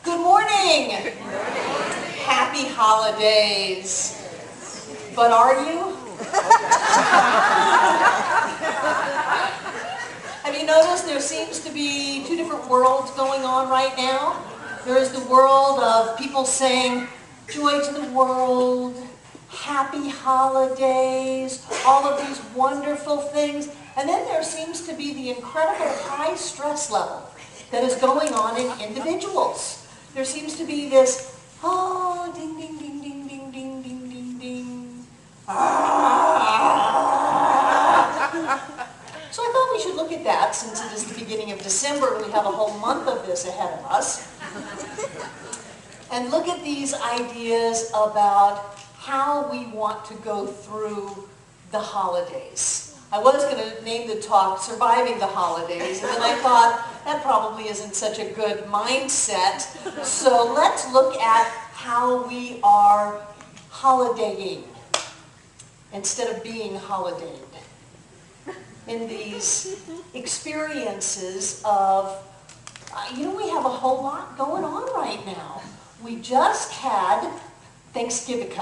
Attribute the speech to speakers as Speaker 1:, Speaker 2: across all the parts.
Speaker 1: Good morning. Happy holidays. But are you? Have you noticed there seems to be two different worlds going on right now? There's the world of people saying, joy to the world, happy holidays, all of these wonderful things. And then there seems to be the incredible high stress level that is going on in individuals. There seems to be this, oh, ding, ding, ding, ding, ding, ding, ding, ding, ding. So I thought we should look at that since it is the beginning of December and we have a whole month of this ahead of us. And look at these ideas about how we want to go through the holidays. I was going to name the talk Surviving the Holidays, and then I thought that probably isn't such a good mindset. So let's look at how we are holidaying instead of being holidayed in these experiences of, we have a whole lot going on right now. We just had Thanksgiving.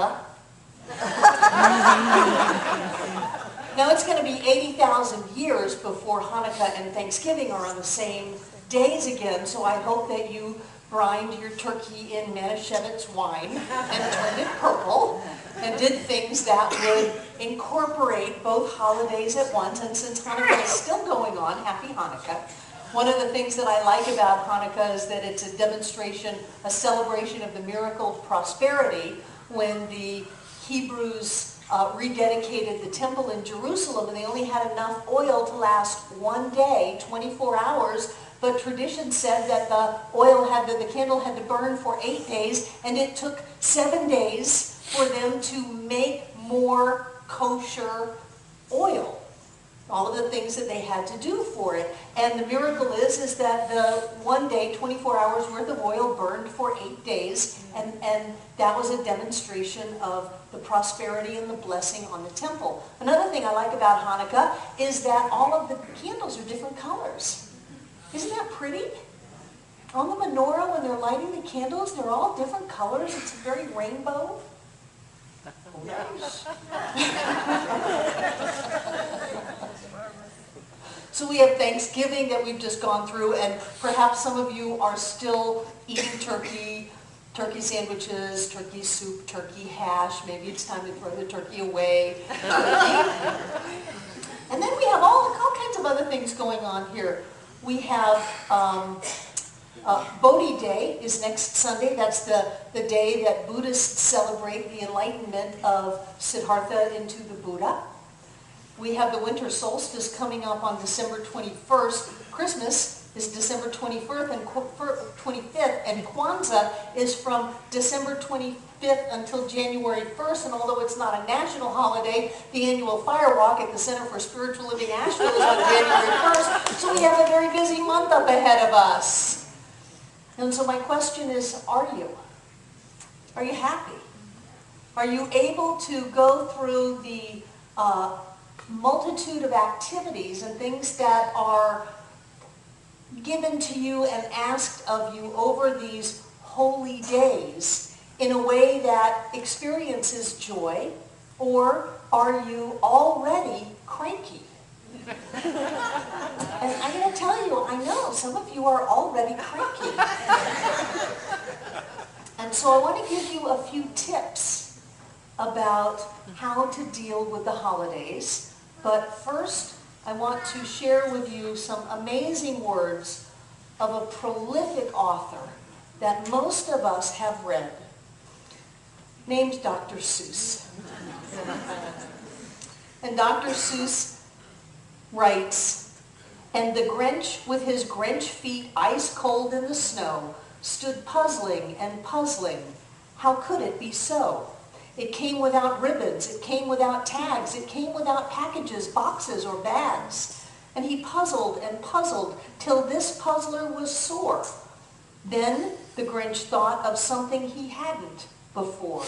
Speaker 1: Now it's going to be 80,000 years before Hanukkah and Thanksgiving are on the same days again, so I hope that you brined your turkey in Manischewitz wine and turned it purple and did things that would incorporate both holidays at once. And since Hanukkah is still going on, happy Hanukkah. One of the things that I like about Hanukkah is that it's a demonstration, a celebration of the miracle of prosperity when the Hebrews rededicated the temple in Jerusalem, and they only had enough oil to last one day, 24 hours, but tradition said that the candle had to burn for 8 days, and it took 7 days for them to make more kosher oil. All of the things that they had to do for it. And the miracle is that the one day, 24 hours worth of oil burned for 8 days, and that was a demonstration of the prosperity and the blessing on the temple. Another thing I like about Hanukkah is that all of the candles are different colors. Isn't that pretty? On the menorah, when they're lighting the candles, they're all different colors. It's very rainbow. Oh, nice. So we have Thanksgiving that we've just gone through, and perhaps some of you are still eating turkey sandwiches, turkey soup, turkey hash. Maybe it's time to throw the turkey away. And then we have all kinds of other things going on here. We have Bodhi Day is next Sunday. That's the day that Buddhists celebrate the enlightenment of Siddhartha into the Buddha. We have the winter solstice coming up on December 21st. Christmas is December 25th, and Kwanzaa is from December 25th until January 1st. And although it's not a national holiday, the annual fire walk at the Center for Spiritual Living Asheville is on January 1st. So we have a very busy month up ahead of us. And so my question is, are you? Are you happy? Are you able to go through the multitude of activities and things that are given to you and asked of you over these holy days in a way that experiences joy, or are you already cranky? And I'm going to tell you, I know some of you are already cranky. And so I want to give you a few tips about how to deal with the holidays. But first, I want to share with you some amazing words of a prolific author that most of us have read, named Dr. Seuss. And Dr. Seuss writes, "And the Grinch with his Grinch feet ice cold in the snow stood puzzling and puzzling. How could it be so? It came without ribbons, it came without tags, it came without packages, boxes, or bags. And he puzzled and puzzled till this puzzler was sore. Then the Grinch thought of something he hadn't before.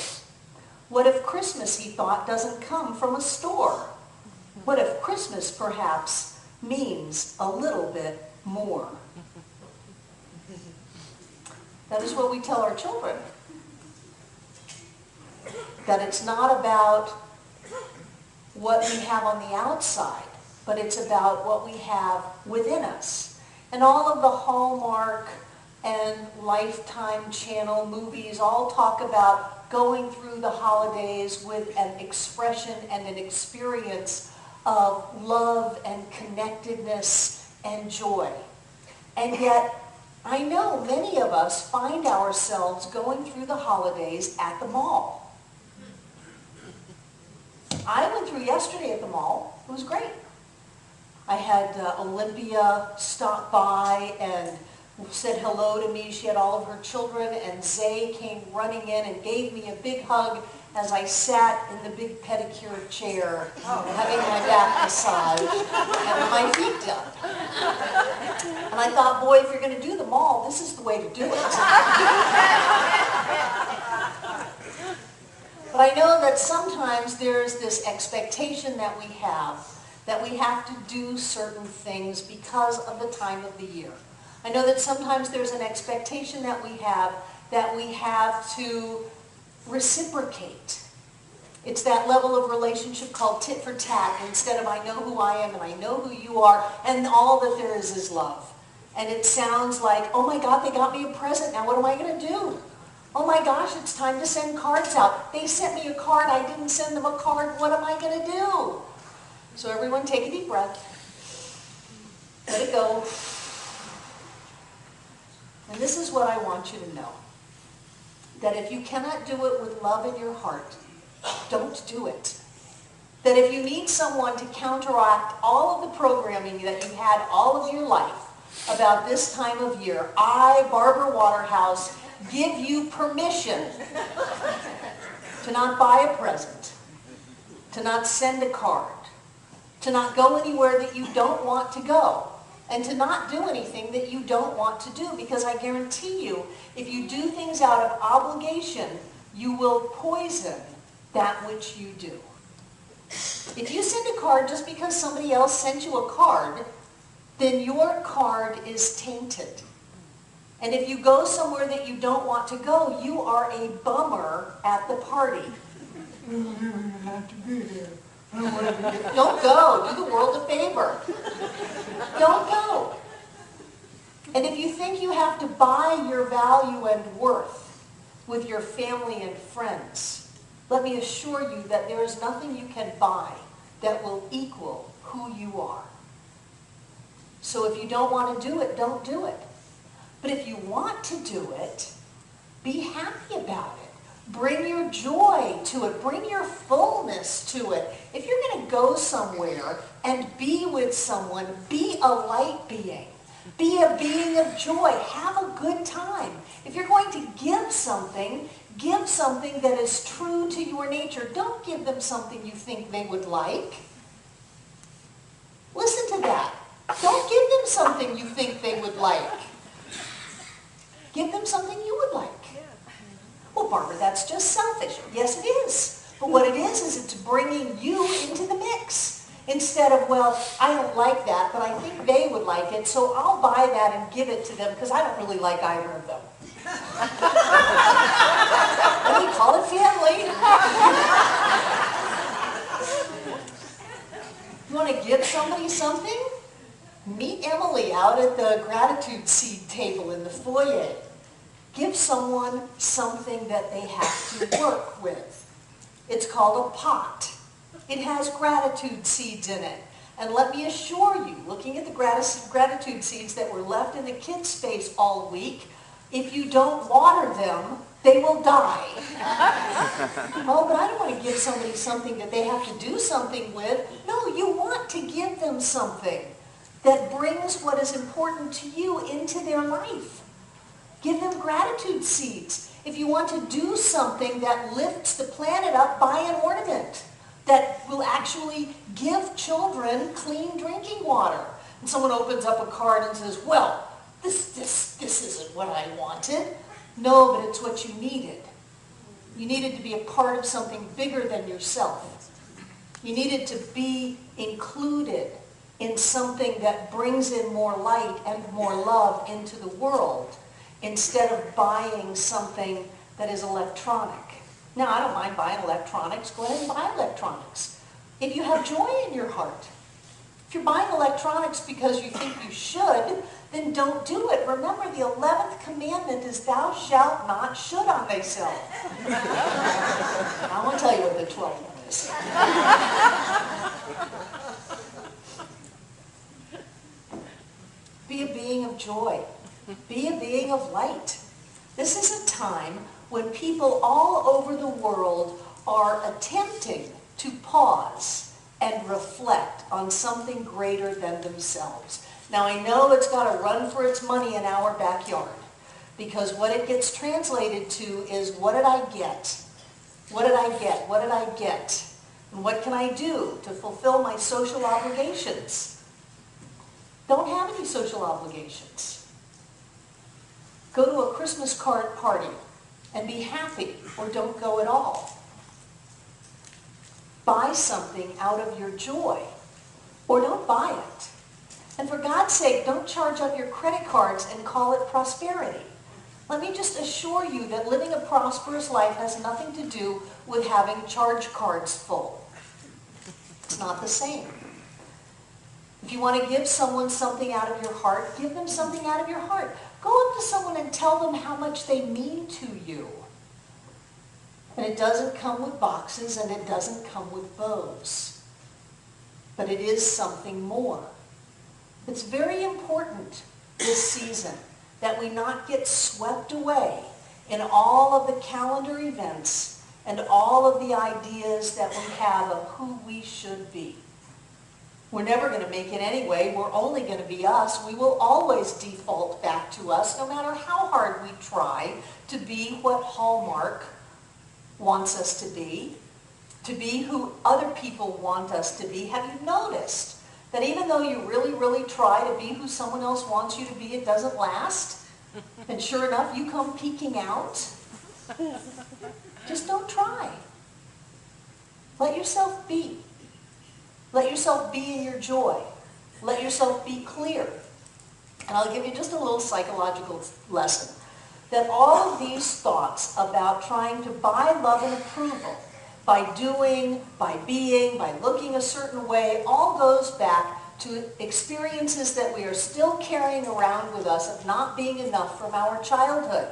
Speaker 1: What if Christmas, he thought, doesn't come from a store? What if Christmas, perhaps, means a little bit more?" That is what we tell our children. That it's not about what we have on the outside, but it's about what we have within us. And all of the Hallmark and Lifetime Channel movies all talk about going through the holidays with an expression and an experience of love and connectedness and joy. And yet, I know many of us find ourselves going through the holidays at the mall. I went through yesterday at the mall. It was great. I had Olympia stop by and said hello to me. She had all of her children, and Zay came running in and gave me a big hug as I sat in the big pedicure chair, having my back massaged and my feet done. And I thought, boy, if you're going to do the mall, this is the way to do it. But I know that sometimes there's this expectation that we have to do certain things because of the time of the year. I know that sometimes there's an expectation that we have to reciprocate. It's that level of relationship called tit for tat, instead of I know who I am and I know who you are, and all that there is love. And it sounds like, oh my God, they got me a present, now what am I going to do? Oh my gosh, it's time to send cards out. They sent me a card, I didn't send them a card, what am I going to do? So everyone take a deep breath. Let it go. And this is what I want you to know. That if you cannot do it with love in your heart, don't do it. That if you need someone to counteract all of the programming that you had all of your life about this time of year, I, Barbara Waterhouse, give you permission to not buy a present, to not send a card, to not go anywhere that you don't want to go, and to not do anything that you don't want to do, because I guarantee you, if you do things out of obligation, you will poison that which you do. If you send a card just because somebody else sent you a card, then your card is tainted. And if you go somewhere that you don't want to go, you are a bummer at the party. Don't go. Do the world a favor. Don't go. And if you think you have to buy your value and worth with your family and friends, let me assure you that there is nothing you can buy that will equal who you are. So if you don't want to do it, don't do it. But if you want to do it, be happy about it. Bring your joy to it. Bring your fullness to it. If you're going to go somewhere and be with someone, be a light being. Be a being of joy. Have a good time. If you're going to give something that is true to your nature. Don't give them something you think they would like. Listen to that. Don't give them something you think they would like. Give them something you would like. Well, Barbara, that's just selfish. Yes, it is. But what it is it's bringing you into the mix. Instead of, well, I don't like that, but I think they would like it, so I'll buy that and give it to them because I don't really like either of them. And we call it family. You want to give somebody something? Meet Emily out at the gratitude seed table in the foyer. Give someone something that they have to work with. It's called a pot. It has gratitude seeds in it. And let me assure you, looking at the gratitude seeds that were left in the kids' space all week, if you don't water them, they will die. Oh, but I don't want to give somebody something that they have to do something with. No, you want to give them something that brings what is important to you into their life. Give them gratitude seeds. If you want to do something that lifts the planet up, buy an ornament that will actually give children clean drinking water. And someone opens up a card and says, well, this isn't what I wanted. No, but it's what you needed. You needed to be a part of something bigger than yourself. You needed to be included in something that brings in more light and more love into the world. instead of buying something that is electronic. Now, I don't mind buying electronics. Go ahead and buy electronics. If you have joy in your heart. If you're buying electronics because you think you should, then don't do it. Remember, the 11th commandment is thou shalt not should on thyself. I won't tell you what the 12th one is. Be a being of joy. Be a being of light. This is a time when people all over the world are attempting to pause and reflect on something greater than themselves. Now, I know it's got to run for its money in our backyard, because what it gets translated to is, what did I get? What did I get? What did I get? And what can I do to fulfill my social obligations? Don't have any social obligations. Go to a Christmas card party and be happy, or don't go at all. Buy something out of your joy, or don't buy it. And for God's sake, don't charge up your credit cards and call it prosperity. Let me just assure you that living a prosperous life has nothing to do with having charge cards full. It's not the same. If you want to give someone something out of your heart, give them something out of your heart. Go up to someone and tell them how much they mean to you. And it doesn't come with boxes, and it doesn't come with bows. But it is something more. It's very important this season that we not get swept away in all of the calendar events and all of the ideas that we have of who we should be. We're never going to make it anyway. We're only going to be us. We will always default back to us, no matter how hard we try to be what Hallmark wants us to be who other people want us to be. Have you noticed that even though you really, really try to be who someone else wants you to be, it doesn't last? And sure enough, you come peeking out. Just don't try. Let yourself be. Let yourself be in your joy. Let yourself be clear. And I'll give you just a little psychological lesson. That all of these thoughts about trying to buy love and approval by doing, by being, by looking a certain way, all goes back to experiences that we are still carrying around with us of not being enough from our childhood.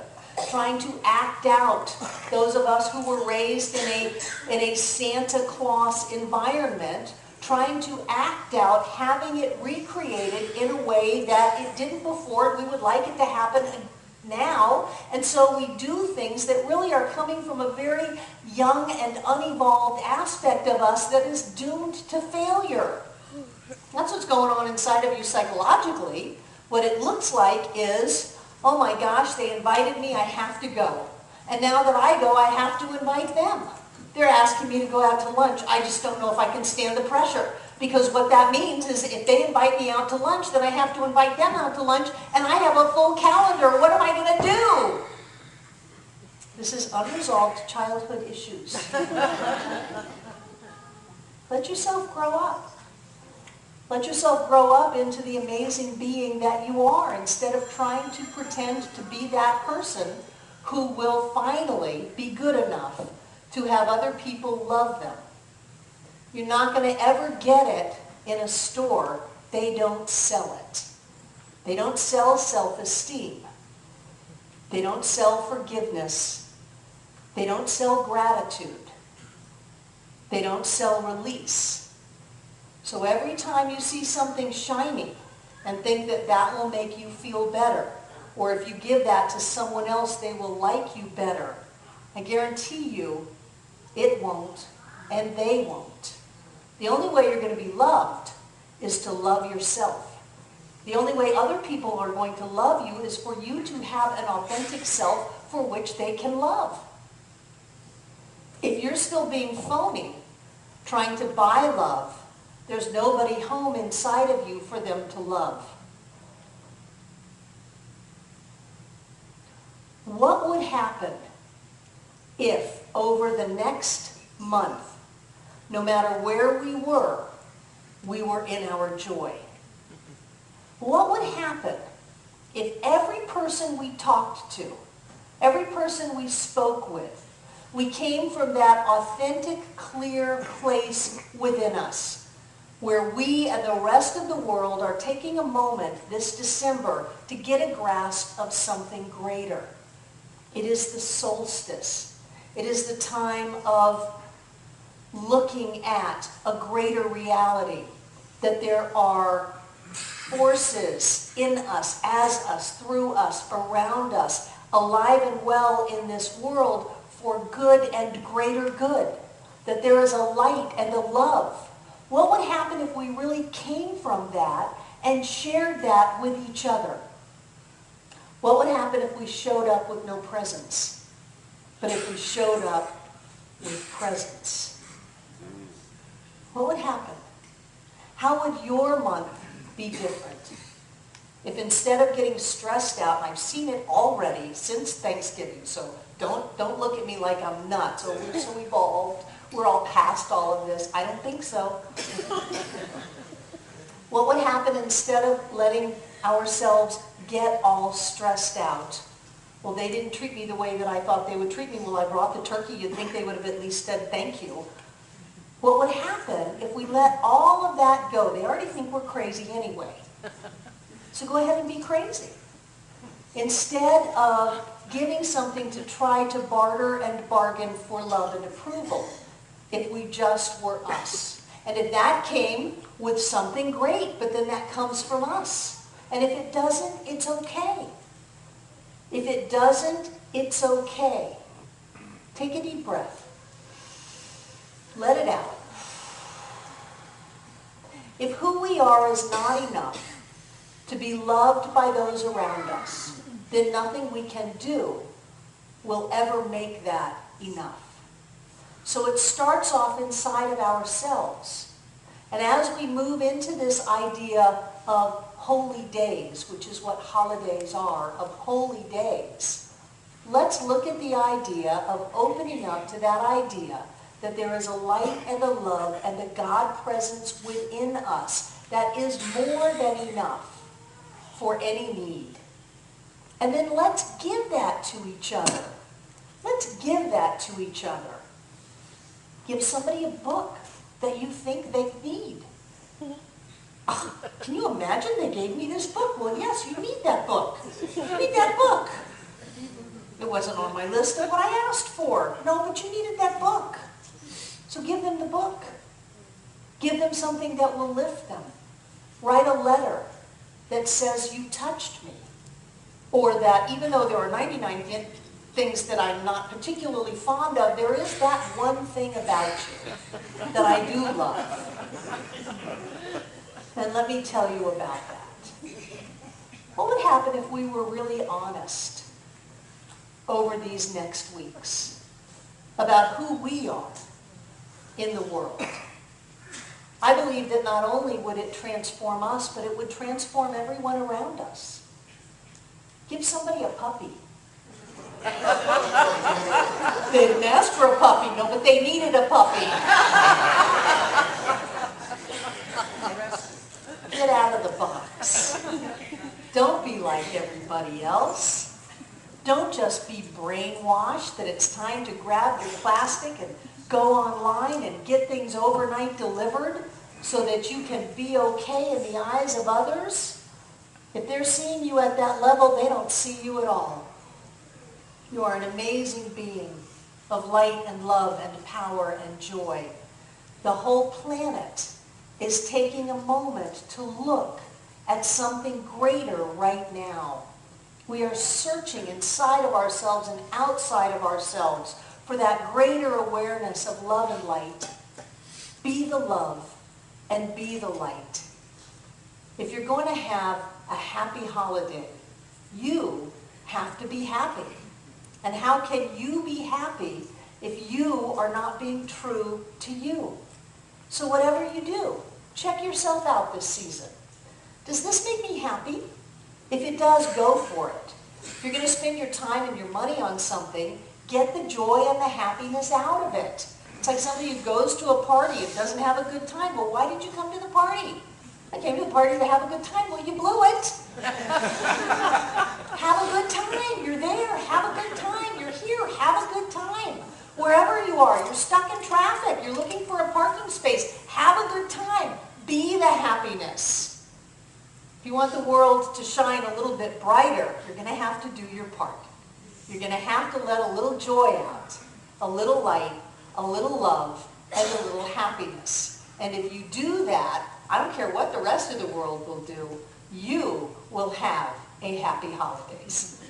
Speaker 1: Trying to act out, those of us who were raised in a Santa Claus environment, trying to act out having it recreated in a way that it didn't before. We would like it to happen now, and so we do things that really are coming from a very young and unevolved aspect of us that is doomed to failure. That's what's going on inside of you psychologically. What it looks like is, oh my gosh, they invited me, I have to go. And now that I go, I have to invite them. They're asking me to go out to lunch. I just don't know if I can stand the pressure. Because what that means is if they invite me out to lunch, then I have to invite them out to lunch, and I have a full calendar. What am I going to do? This is unresolved childhood issues. Let yourself grow up. Let yourself grow up into the amazing being that you are, instead of trying to pretend to be that person who will finally be good enough to have other people love them. You're not going to ever get it in a store. They don't sell it. They don't sell self-esteem. They don't sell forgiveness. They don't sell gratitude. They don't sell release. So every time you see something shiny and think that that will make you feel better, or if you give that to someone else, they will like you better, I guarantee you it won't, and they won't. The only way you're going to be loved is to love yourself. The only way other people are going to love you is for you to have an authentic self for which they can love. If you're still being phony, trying to buy love, there's nobody home inside of you for them to love. What would happen if over the next month, no matter where we were in our joy? What would happen if every person we talked to, every person we spoke with, we came from that authentic, clear place within us, where we and the rest of the world are taking a moment this December to get a grasp of something greater. It is the solstice. It is the time of looking at a greater reality, that there are forces in us, as us, through us, around us, alive and well in this world for good and greater good, that there is a light and a love. What would happen if we really came from that and shared that with each other? What would happen if we showed up with no presents, but if we showed up with presence? What would happen? How would your month be different if instead of getting stressed out, and I've seen it already since Thanksgiving, so don't look at me like I'm nuts, or we're so evolved, we're all past all of this. I don't think so. What would happen instead of letting ourselves get all stressed out? Well, they didn't treat me the way that I thought they would treat me. Well, I brought the turkey. You'd think they would have at least said thank you. What would happen if we let all of that go? They already think we're crazy anyway. So go ahead and be crazy. Instead of giving something to try to barter and bargain for love and approval, if we just were us. And if that came with something great, but then that comes from us. And if it doesn't, it's okay. If it doesn't, it's okay. Take a deep breath. Let it out. If who we are is not enough to be loved by those around us, then nothing we can do will ever make that enough. So it starts off inside of ourselves. And as we move into this idea of holy days, which is what holidays are, of holy days, let's look at the idea of opening up to that idea that there is a light and a love and a God presence within us that is more than enough for any need. And then let's give that to each other. Let's give that to each other. Give somebody a book that you think they need. Oh, can you imagine they gave me this book? Well, yes, you need that book. You need that book. It wasn't on my list of what I asked for. No, but you needed that book. So give them the book. Give them something that will lift them. Write a letter that says, you touched me. Or that even though there are 99 things that I'm not particularly fond of, there is that one thing about you that I do love. And let me tell you about that. What would happen if we were really honest over these next weeks about who we are in the world? I believe that not only would it transform us, but it would transform everyone around us. Give somebody a puppy. They didn't ask for a puppy, no, but they needed a puppy. Get out of the box. Don't be like everybody else. Don't just be brainwashed that it's time to grab your plastic and go online and get things overnight delivered so that you can be okay in the eyes of others. If they're seeing you at that level, they don't see you at all. You are an amazing being of light and love and power and joy. The whole planet is taking a moment to look at something greater right now. We are searching inside of ourselves and outside of ourselves for that greater awareness of love and light. Be the love and be the light. If you're going to have a happy holiday, you have to be happy. And how can you be happy if you are not being true to you? So whatever you do, check yourself out this season. Does this make me happy? If it does, go for it. If you're going to spend your time and your money on something, get the joy and the happiness out of it. It's like somebody who goes to a party and doesn't have a good time. Well, why did you come to the party? I came to the party to have a good time. Well, you blew it. Have a good time. You're there. Have a good time. You're here. Have a good time. Wherever you are, you're stuck in traffic. You're looking for a parking space. Have a good time. Be the happiness. If you want the world to shine a little bit brighter, you're going to have to do your part. You're going to have to let a little joy out, a little light, a little love, and a little happiness. And if you do that, I don't care what the rest of the world will do, you will have a happy holidays.